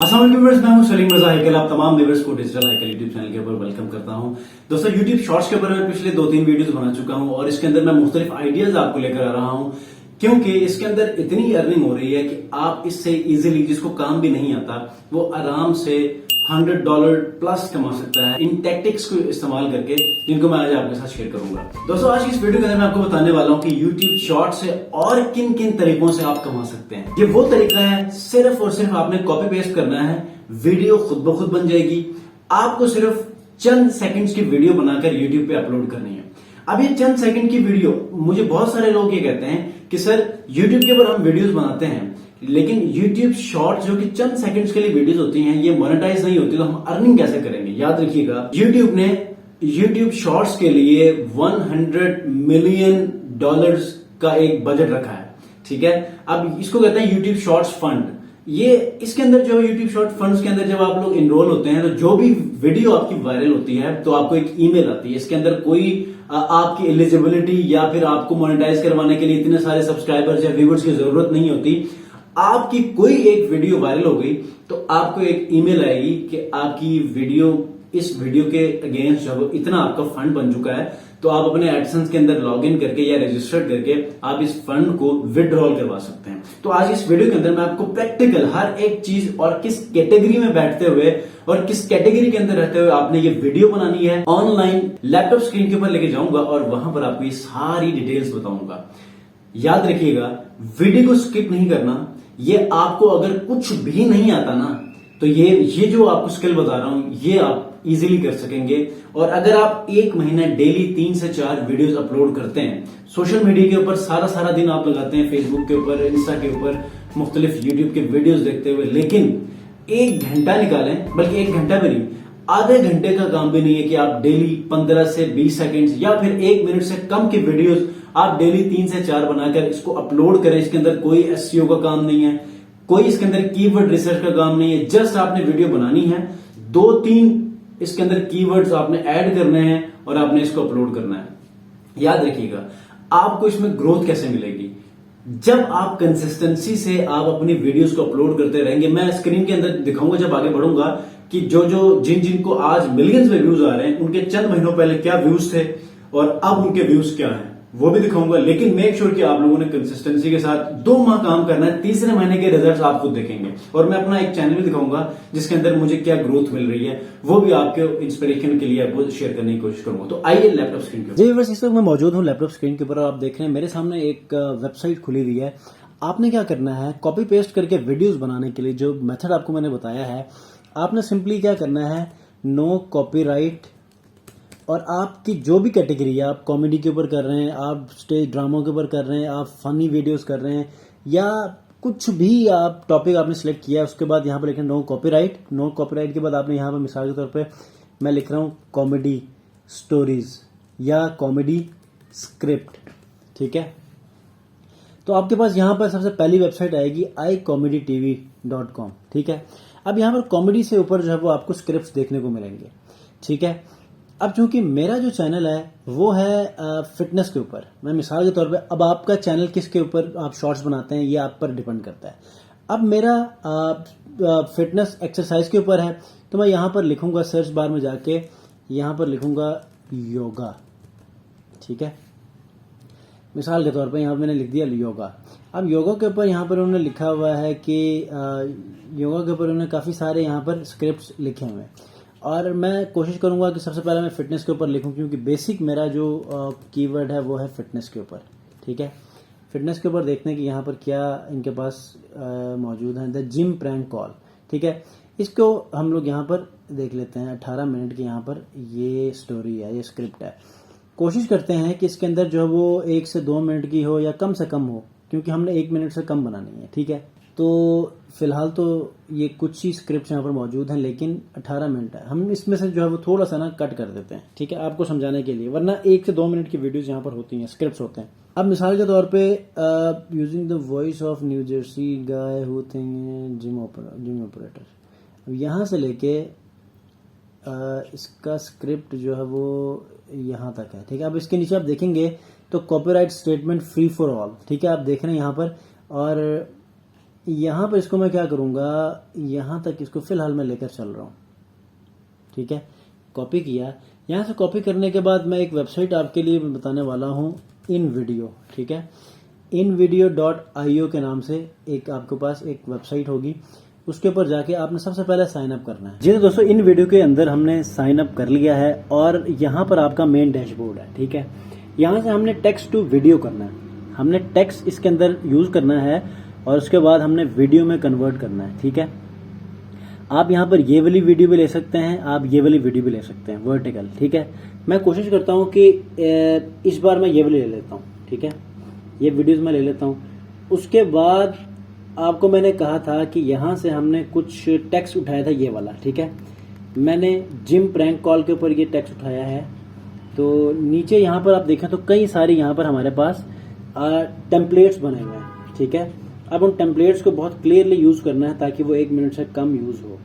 अस्सलाम वालेकुम व्यूअर्स, मैं हूं सलीम रजा हैकल। आप तमाम व्यूअर्स को डिजिटल हैकल यूट्यूब चैनल के ऊपर वेलकम करता हूं। दोस्तों, यूट्यूब शॉर्ट्स के ऊपर मैं पिछले 2-3 वीडियोस बना चुका हूं और इसके अंदर मैं मुख्तलिफ आइडियाज आपको लेकर आ रहा हूं, क्योंकि इसके अंदर इतनी अर्निंग हो रही है कि आप इससे इजीली, जिसको काम भी नहीं आता वो आराम से $100 प्लस कमा सकता है इन टैक्टिक्स को इस्तेमाल करके, जिनको मैं आज आपके साथ शेयर करूंगा। दोस्तों, आज की इस वीडियो के अंदर मैं आपको बताने वाला हूं कि YouTube शॉर्ट से और किन किन तरीकों से आप कमा सकते हैं। ये वो तरीका है, सिर्फ और सिर्फ आपने कॉपी पेस्ट करना है, वीडियो खुद ब खुद बन जाएगी। आपको सिर्फ चंद सेकंड्स की वीडियो बनाकर YouTube पे अपलोड करनी है। अब ये चंद सेकंड की वीडियो, मुझे बहुत सारे लोग ये कहते हैं कि सर YouTube के ऊपर हम वीडियोस बनाते हैं, लेकिन YouTube शॉर्ट जो कि चंद सेकंड्स के लिए वीडियोस होती हैं, ये मोनेटाइज नहीं होती, तो हम अर्निंग कैसे करेंगे। याद रखिएगा, YouTube ने YouTube शॉर्ट्स के लिए $100 मिलियन का एक बजट रखा है। ठीक है, अब इसको कहते हैं YouTube शॉर्ट्स फंड। ये इसके अंदर जो YouTube शॉर्ट फंड्स के अंदर जब आप लोग इनरोल होते हैं, तो जो भी वीडियो आपकी वायरल होती है तो आपको एक ईमेल आती है। इसके अंदर कोई आपकी एलिजिबिलिटी या फिर आपको मोनेटाइज करवाने के लिए इतने सारे सब्सक्राइबर्स या व्यूअर्स की जरूरत नहीं होती। आपकी कोई एक वीडियो वायरल हो गई तो आपको एक ईमेल आएगी कि आपकी वीडियो, इस वीडियो के अगेंस्ट जब इतना आपका फंड बन चुका है, तो आप अपने एडसेंस के अंदर लॉग इन करके या रजिस्टर्ड करके आप इस फंड को विड्रॉल करवा सकते हैं। तो आज इस वीडियो के अंदर मैं आपको प्रैक्टिकल हर एक चीज और किस कैटेगरी में बैठते हुए और किस कैटेगरी के अंदर रहते हुए आपने ये वीडियो बनानी है, ऑनलाइन लैपटॉप स्क्रीन के ऊपर लेके जाऊंगा और वहां पर आपको ये सारी डिटेल्स बताऊंगा। याद रखिएगा, वीडियो को स्किप नहीं करना। ये आपको अगर कुछ भी नहीं आता ना, तो ये जो आपको स्किल बता रहा हूं, ये आप इजीली कर सकेंगे। और अगर आप एक महीना डेली 3 से 4 वीडियोस अपलोड करते हैं, सोशल मीडिया के ऊपर सारा दिन आप लगाते हैं, फेसबुक के ऊपर, इंस्टा के ऊपर, मुख्तलिफ यूट्यूब के वीडियोस देखते हुए, लेकिन 1 घंटा निकालें, बल्कि 1 घंटा भी नहीं, आधे घंटे का काम भी नहीं है कि आप डेली 15 से 20 सेकेंड या फिर 1 मिनट से कम की वीडियोस आप डेली 3 से 4 बनाकर इसको अपलोड करें। इसके अंदर कोई एसईओ का काम नहीं है, कोई इसके अंदर कीवर्ड रिसर्च का काम नहीं है। जस्ट आपने वीडियो बनानी है, 2-3 इसके अंदर कीवर्ड्स आपने ऐड करने हैं और आपने इसको अपलोड करना है। याद रखिएगा, आपको इसमें ग्रोथ कैसे मिलेगी, जब आप कंसिस्टेंसी से आप अपनी वीडियोस को अपलोड करते रहेंगे। मैं स्क्रीन के अंदर दिखाऊंगा जब आगे बढ़ूंगा कि जिन को आज मिलियंस में व्यूज आ रहे हैं, उनके चंद महीनों पहले क्या व्यूज थे और अब उनके व्यूज क्या हैं, वो भी दिखाऊंगा। लेकिन मेक श्योर कि आप लोगों ने कंसिस्टेंसी के साथ 2 माह काम करना है। तीसरे महीने के रिजल्ट्स आप खुद देखेंगे। और मैं अपना एक चैनल भी दिखाऊंगा जिसके अंदर मुझे क्या ग्रोथ मिल रही है, वो भी आपके इंस्पिरेशन के लिए आपको शेयर करने की कोशिश करूंगा। तो आइए लैपटॉप स्क्रीन के ऊपर। जी, इस वक्त मैं मौजूद हूं लैपटॉप स्क्रीन के ऊपर और आप देख रहे हैं मेरे सामने एक वेबसाइट खुली हुई है। आपने क्या करना है, कॉपी पेस्ट करके वीडियोज बनाने के लिए जो मेथड आपको मैंने बताया है, आपने सिंपली क्या करना है, नो कॉपीराइट, और आपकी जो भी कैटेगरी है, आप कॉमेडी के ऊपर कर रहे हैं, आप स्टेज ड्रामा के ऊपर कर रहे हैं, आप फनी वीडियोस कर रहे हैं, या कुछ भी आप टॉपिक आपने सिलेक्ट किया है, उसके बाद यहाँ पर लिखें नो कॉपीराइट। नो कॉपीराइट के बाद आपने यहाँ पर मिसाल के तौर पे मैं लिख रहा हूँ कॉमेडी स्टोरीज या कॉमेडी स्क्रिप्ट। ठीक है, तो आपके पास यहाँ पर सबसे पहली वेबसाइट आएगी iComedyTV.com। ठीक है, अब यहाँ पर कॉमेडी से ऊपर जो है वो आपको स्क्रिप्ट देखने को मिलेंगे। ठीक है, अब चूंकि मेरा जो चैनल है वो है फिटनेस के ऊपर, मैं मिसाल के तौर पे, अब आपका चैनल किसके ऊपर आप शॉर्ट्स बनाते हैं ये आप पर डिपेंड करता है। अब मेरा फिटनेस एक्सरसाइज के ऊपर है, तो मैं यहाँ पर लिखूंगा सर्च बार में जाके, यहाँ पर लिखूंगा योगा। ठीक है, मिसाल के तौर पे यहाँ पर मैंने लिख दिया योगा। अब योगा के ऊपर यहाँ पर उन्होंने लिखा हुआ है कि योगा के ऊपर उन्होंने काफ़ी सारे यहाँ पर स्क्रिप्ट्स लिखे हुए हैं, और मैं कोशिश करूंगा कि सबसे पहले मैं फिटनेस के ऊपर लिखूं, क्योंकि बेसिक मेरा जो कीवर्ड है वो है फिटनेस के ऊपर। ठीक है, फिटनेस के ऊपर देखते हैं कि यहाँ पर क्या इनके पास मौजूद है, द जिम प्रैंक कॉल। ठीक है, इसको हम लोग यहाँ पर देख लेते हैं। 18 मिनट की यहाँ पर ये स्टोरी है, ये स्क्रिप्ट है। कोशिश करते हैं कि इसके अंदर जो है वो 1 से 2 मिनट की हो या कम से कम हो, क्योंकि हमने 1 मिनट से कम बनानी है। ठीक है, तो फिलहाल तो ये कुछ ही स्क्रिप्ट यहाँ पर मौजूद हैं, लेकिन 18 मिनट है। हम इसमें से जो है वो थोड़ा सा ना कट कर देते हैं, ठीक है, आपको समझाने के लिए, वरना 1 से 2 मिनट की वीडियोस यहाँ पर होती हैं, स्क्रिप्ट्स होते हैं। अब मिसाल के तौर पे using the voice of new Jersey guy who think gym operator, अब यहाँ से लेके इसका स्क्रिप्ट जो है वो यहाँ तक है। ठीक है, अब इसके नीचे आप देखेंगे तो copyright statement free for all. ठीक है, आप देख रहे हैं यहाँ पर, और यहाँ पर इसको मैं क्या करूँगा, यहाँ तक इसको फिलहाल मैं लेकर चल रहा हूँ। ठीक है, कॉपी किया। यहाँ से कॉपी करने के बाद मैं एक वेबसाइट आपके लिए बताने वाला हूँ, InVideo। ठीक है, invideo.io के नाम से एक आपके पास एक वेबसाइट होगी, उसके ऊपर जाके आपने सबसे पहले साइन अप करना है। जी तो दोस्तों, InVideo के अंदर हमने साइन अप कर लिया है और यहाँ पर आपका मेन डैशबोर्ड है। ठीक है, यहाँ से हमने टेक्स्ट टू वीडियो करना है, हमने टेक्स्ट इसके अंदर यूज करना है और उसके बाद हमने वीडियो में कन्वर्ट करना है। ठीक है, आप यहाँ पर ये वाली वीडियो भी ले सकते हैं, आप ये वाली वीडियो भी ले सकते हैं वर्टिकल। ठीक है, मैं कोशिश करता हूँ कि इस बार मैं ये वाली ले लेता हूँ। ठीक है, ये वीडियोस मैं ले लेता हूँ। उसके बाद आपको मैंने कहा था कि यहाँ से हमने कुछ टेक्स्ट उठाया था, ये वाला। ठीक है, मैंने जिम प्रैंक कॉल के ऊपर ये टेक्स्ट उठाया है। तो नीचे यहाँ पर आप देखें तो कई सारे यहाँ पर हमारे पास टेम्पलेट्स बने हुए हैं। ठीक है, अब उन टेम्पलेट्स को बहुत क्लियरली यूज करना है ताकि वो 1 मिनट से कम यूज हो।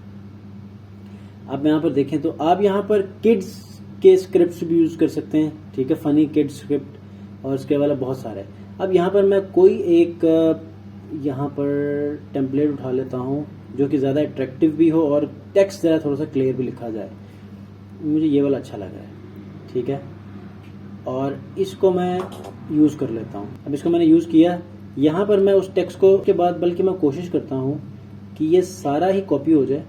अब यहाँ पर देखें तो आप यहाँ पर किड्स के स्क्रिप्ट भी यूज कर सकते हैं। ठीक है, फनी किड्स स्क्रिप्ट और इसके वाला बहुत सारे। अब यहाँ पर मैं कोई एक यहाँ पर टेम्पलेट उठा लेता हूँ जो कि ज़्यादा अट्रैक्टिव भी हो और टेक्स्ट ज़रा थोड़ा सा क्लियर भी लिखा जाए। मुझे ये वाला अच्छा लग रहा है। ठीक है, और इसको मैं यूज़ कर लेता हूँ। अब इसको मैंने यूज़ किया, यहाँ पर मैं उस टेक्स्ट को के बाद बल्कि मैं कोशिश करता हूँ कि ये सारा ही कॉपी हो जाए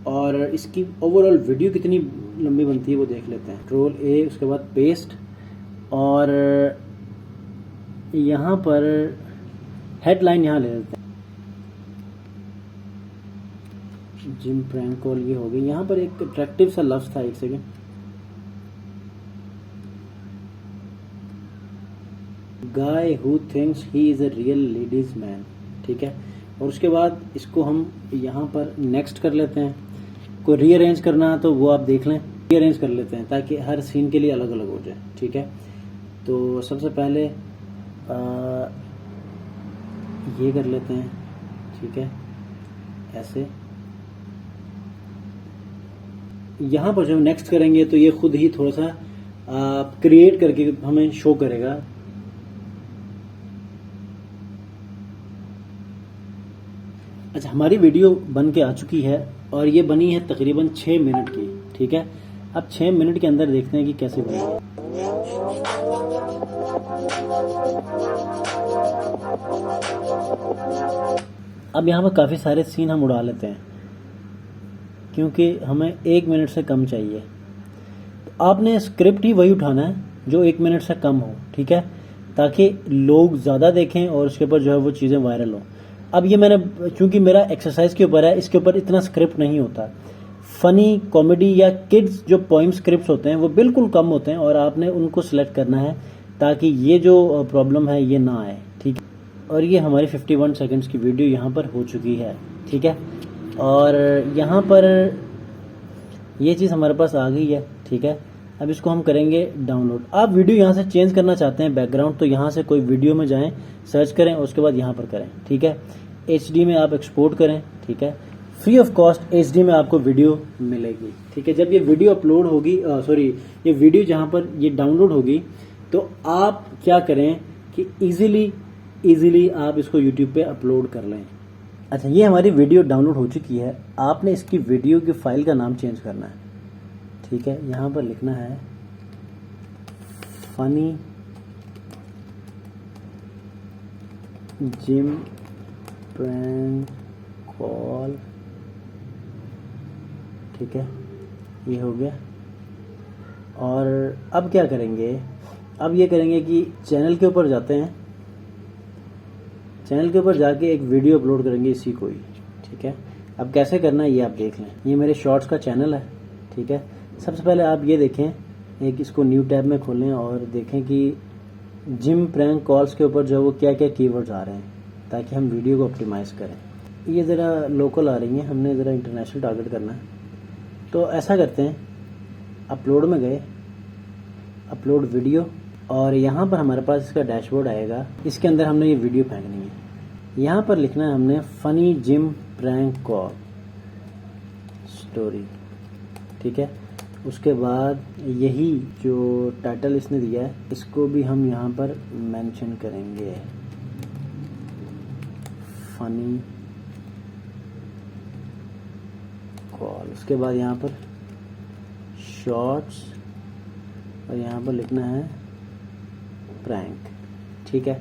और इसकी ओवरऑल वीडियो कितनी लंबी बनती है वो देख लेते हैं। Ctrl+A, उसके बाद पेस्ट, और यहाँ पर हेडलाइन यहाँ ले लेते हैं, जिम प्रैंक कॉल ये हो गई। यहाँ पर एक अट्रैक्टिव सा लफ्ज था, एक second, guy who thinks he is a real ladies man. ठीक है, और उसके बाद इसको हम यहाँ पर नेक्स्ट कर लेते हैं। कोई रीअरेंज करना है तो वो आप देख लें, रीअरेंज कर लेते हैं ताकि हर सीन के लिए अलग अलग हो जाए। ठीक है, तो सबसे पहले ये कर लेते हैं। ठीक है, ऐसे यहाँ पर जब नेक्स्ट करेंगे तो ये खुद ही थोड़ा सा क्रिएट करके हमें शो करेगा। अच्छा, हमारी वीडियो बन के आ चुकी है और ये बनी है तकरीबन 6 मिनट की। ठीक है, अब 6 मिनट के अंदर देखते हैं कि कैसे बनी है। अब यहाँ पर काफ़ी सारे सीन हम उड़ा लेते हैं क्योंकि हमें 1 मिनट से कम चाहिए। तो आपने स्क्रिप्ट ही वही उठाना है जो 1 मिनट से कम हो। ठीक है, ताकि लोग ज़्यादा देखें और उसके ऊपर जो है वो चीज़ें वायरल हो। अब ये मैंने, चूंकि मेरा एक्सरसाइज के ऊपर है, इसके ऊपर इतना स्क्रिप्ट नहीं होता। फनी, कॉमेडी या किड्स जो पोइम स्क्रिप्ट्स होते हैं वो बिल्कुल कम होते हैं और आपने उनको सिलेक्ट करना है ताकि ये जो प्रॉब्लम है ये ना आए। ठीक है, और ये हमारी 51 सेकंड्स की वीडियो यहाँ पर हो चुकी है। ठीक है, और यहाँ पर ये चीज़ हमारे पास आ गई है। ठीक है, अब इसको हम करेंगे डाउनलोड। आप वीडियो यहाँ से चेंज करना चाहते हैं बैकग्राउंड, तो यहाँ से कोई वीडियो में जाएं, सर्च करें और उसके बाद यहाँ पर करें। ठीक है, HD में आप एक्सपोर्ट करें। ठीक है, फ्री ऑफ कॉस्ट HD में आपको वीडियो मिलेगी। ठीक है, जब ये वीडियो अपलोड होगी, ये वीडियो जहाँ पर ये डाउनलोड होगी तो आप क्या करें कि इजीली आप इसको यूट्यूब पे अपलोड कर लें। अच्छा, ये हमारी वीडियो डाउनलोड हो चुकी है। आपने इसकी वीडियो की फाइल का नाम चेंज करना है। ठीक है, यहाँ पर लिखना है फनी जिम प्रैंक कॉल। ठीक है, ये हो गया। और अब क्या करेंगे, अब ये करेंगे कि चैनल के ऊपर जाते हैं, चैनल के ऊपर जाके एक वीडियो अपलोड करेंगे इसी को ही। ठीक है, अब कैसे करना है ये आप देख लें। ये मेरे शॉर्ट्स का चैनल है। ठीक है, सबसे पहले आप ये देखें, एक इसको न्यू टैब में खोलें और देखें कि जिम प्रैंक कॉल्स के ऊपर जो वो क्या क्या कीवर्ड्स आ रहे हैं ताकि हम वीडियो को ऑप्टिमाइज करें। ये ज़रा लोकल आ रही हैं, हमने ज़रा इंटरनेशनल टारगेट करना है। तो ऐसा करते हैं, अपलोड में गए, अपलोड वीडियो, और यहाँ पर हमारे पास इसका डैशबोर्ड आएगा। इसके अंदर हमने ये वीडियो फेंकनी है। यहाँ पर लिखना है हमने funny gym prank call story. ठीक है, उसके बाद यही जो टाइटल इसने दिया है इसको भी हम यहाँ पर मेंशन करेंगे, फनी कॉल, उसके बाद यहाँ पर शॉर्ट्स और यहाँ पर लिखना है प्रैंक। ठीक है,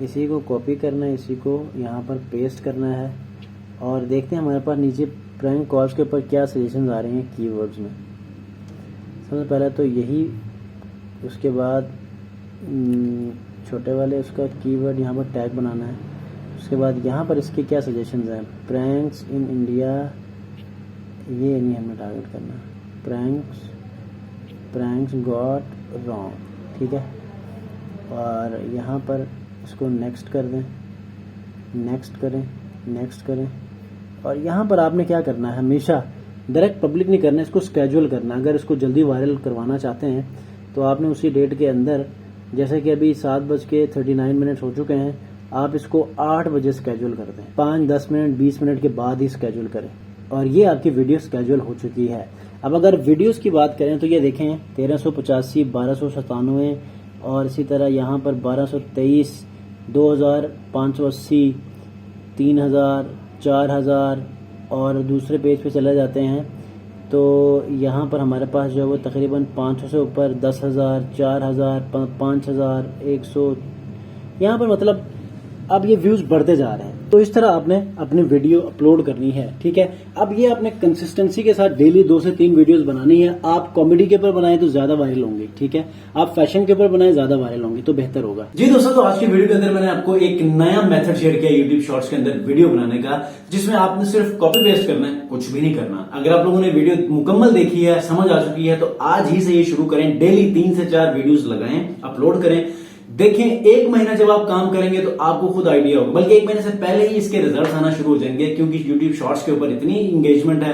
इसी को कॉपी करना है, इसी को यहाँ पर पेस्ट करना है और देखते हैं हमारे पास नीचे प्रैंक कॉल्स के ऊपर क्या सजेशंस आ रहे हैं कीवर्ड्स में। सबसे पहले तो यही, उसके बाद छोटे वाले उसका कीवर्ड यहाँ पर टैग बनाना है। उसके बाद यहाँ पर इसके क्या सजेशंस हैं, प्रैंक्स इन इंडिया, ये नहीं हमें टारगेट करना, प्रैंक्स गॉट रॉन्ग। ठीक है, और यहाँ पर इसको नेक्स्ट कर दें, नेक्स्ट करें और यहाँ पर आपने क्या करना है, हमेशा डायरेक्ट पब्लिक नहीं करना, इसको स्केड्यूल करना। अगर इसको जल्दी वायरल करवाना चाहते हैं तो आपने उसी डेट के अंदर, जैसे कि अभी 7:39 हो चुके हैं, आप इसको 8 बजे स्केड्यूल कर दें। 5, 10 मिनट, 20 मिनट के बाद ही स्केड्यूल करें और ये आपकी वीडियो स्केड्यूल हो चुकी है। अब अगर वीडियोस की बात करें तो ये देखें 1385, 1297 और इसी तरह यहाँ पर 1223, 2580, 3000, 4000 और दूसरे पेज पे चले जाते हैं तो यहाँ पर हमारे पास जो है वो तकरीबन 500 से ऊपर 10,000, 4,000, 5,000, 100, यहाँ पर मतलब अब ये व्यूज बढ़ते जा रहे हैं। तो इस तरह आपने अपनी वीडियो अपलोड करनी है। ठीक है, अब ये आपने कंसिस्टेंसी के साथ डेली 2 से 3 वीडियोस बनानी है। आप कॉमेडी के ऊपर बनाएं तो ज्यादा वायरल होंगे। ठीक है, आप फैशन के ऊपर बनाएं ज्यादा वायरल होंगे तो बेहतर होगा। जी दोस्तों, तो आज की वीडियो के अंदर मैंने आपको एक नया मेथड शेयर किया यूट्यूब शॉर्ट्स के अंदर वीडियो बनाने का, जिसमें आपने सिर्फ कॉपी पेस्ट करना है, कुछ भी नहीं करना। अगर आप लोगों ने वीडियो मुकम्मल देखी है, समझ आ चुकी है, तो आज ही से ये शुरू करें। डेली 3 से 4 वीडियोस लगाएं, अपलोड करें। देखें, 1 महीना जब आप काम करेंगे तो आपको खुद आइडिया होगा, बल्कि 1 महीने से पहले ही इसके रिजल्ट आना शुरू हो जाएंगे, क्योंकि यूट्यूब शॉर्ट्स के ऊपर इतनी इंगेजमेंट है,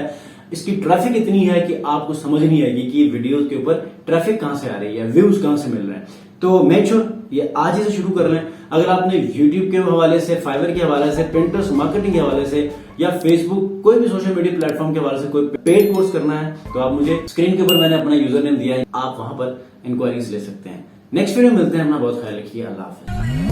इसकी ट्रैफिक इतनी है कि आपको समझ नहीं आएगी कि ये वीडियोस के ऊपर ट्रैफिक कहां से आ रही है, व्यूज कहां से मिल रहे हैं। तो मेक श्योर ये आज ही से शुरू कर लें। अगर आपने यूट्यूब के हवाले से, फाइवर के हवाले से, पिंटरेस्ट मार्केटिंग के हवाले से या फेसबुक, कोई भी सोशल मीडिया प्लेटफॉर्म के हवाले से कोई पेड कोर्स करना है तो आप मुझे स्क्रीन के ऊपर मैंने अपना यूजर नेम दिया है, आप वहां पर इंक्वायरीज ले सकते हैं। नेक्स्ट वीडियो मिलते हैं, अपना बहुत ख्याल रखिए, अल्लाह हाफिज।